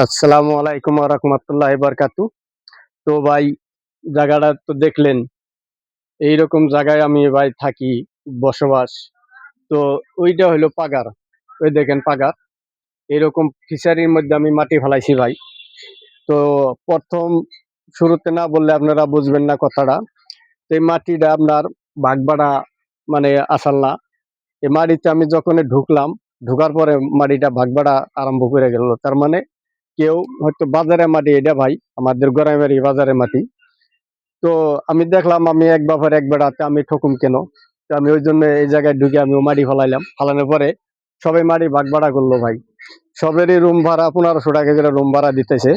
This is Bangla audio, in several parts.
আসসালামু আলাইকুম ওয়া রাহমাতুল্লাহি ওয়া বারাকাতু। তো ভাই জায়গাটা তো দেখলেন। এইরকম জায়গায় আমি ভাই থাকি, বসবাস। তো ওইটা হইলো পাগার। ওই দেখেন পাগার। এরকম ফিশারির মধ্যে আমি মাটি ফেলাইছি ভাই। তো ১ম শুরুতে না বললে আপনারা বুঝবেন না কথাটা। তো এই মাটিটা আপনার ভাগবাড়া মানে আসাল না। এই মাটিতে আমি যখনই ঢুকলাম, ঢুকার পরে মাটিটা ভাগবাড়া আরম্ভ করে গেল। তার মানে কেউ হয়তো বাজারের মাটি এটা ভাই, আমাদের গড়াইমারি বাজারের মাটি। তো আমি দেখলাম আমি এক বাপের এক বেড়াতে আমি ঠকুম কেন? তো আমি ওইজন্য এই জায়গায় ঢুকে আমি মাটি ফেলাইলাম। ফালানোর পরে সবাই মাটি ভাগ-বাড়া করলো ভাই। সবেরই রুম ভাড়া ৳১৫০০ করে রুম ভাড়া দিতেছে।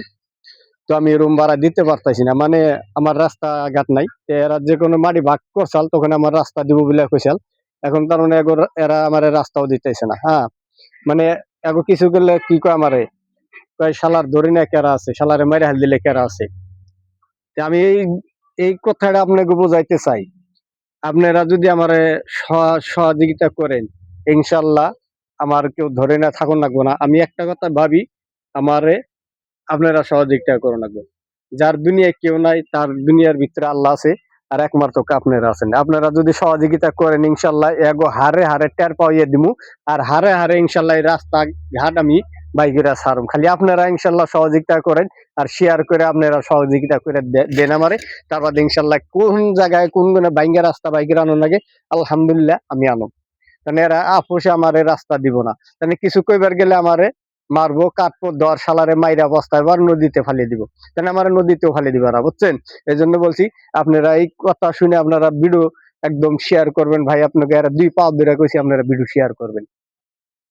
তো আমি রুম ভাড়া দিতে পারতাছি না। মানে আমার রাস্তাঘাট নাই। তো এরা যেকোনো মাটি ভাগ করছাল তখন আমার রাস্তা দিব বইলা কইছাল। এখন তার মানে এরা আমারে রাস্তাও দিতেছে না। হ্যাঁ? মানে এগো কিছু করলে কি কয় আমারে? কয় শালার ধরি না কেরা আছে? শালারে মাইরা হাল দিলে কেরা আছে? তে আমি এই কথাটা আপনাকে বুঝাইতে চাই। আপনারা যদি আমারে সহযোগিতা করেন, ইনশাআল্লাহ আমার কেউ ধরে না থাকুন লাগবো না। আমি একটা কথা ভাবি, আমারে আপনারা সহযোগিতা করুন লাগবে। যার দুনিয়ায় কেউ নাই, তার দুনিয়ার ভিতরে আল্লাহ আছে। আর একমাত্র আপনারা আছেন। আপনারা যদি সহযোগিতা করেন ইনশাআল্লাহ এগো হাড়ে, হাড়ে টের পাইয়ে দিমু। আর হাড়ে, হাড়ে ইনশাআল্লাহ এই রাস্তাঘাট আমি বাইকেরা ছাড়ুম। খালি আপনারা ইনশাআল্লাহ সহযোগিতা করেন। আর শেয়ার করে আপনারা সহযোগিতা করে দেন আমারে। তার বাদে ইনশাআল্লাহ কোন জায়গায় কোন বাইঙ্গা রাস্তা বাইকের আনুন লাগে আলহামদুলিল্লাহ আমি আনুম। কারণ এরা আপোষে আমারে রাস্তা দিব না। মানে কিছু কইবার গেলে আমারে মারবো, কাটবো, ধর শালারে মাইরা বস্তায় বার নদীতে ফালিয়ে দিব। তাহলে আমারে নদীতেও ফালিয়ে দিবা না, বুঝছেন? এজন্য বলছি আপনারা এই কথা শুনে আপনারা ভিডিও একদম শেয়ার করবেন ভাই। আপনাকে এরা ২ পা ধইরা কইছি আপনারা ভিডিও শেয়ার করবেন।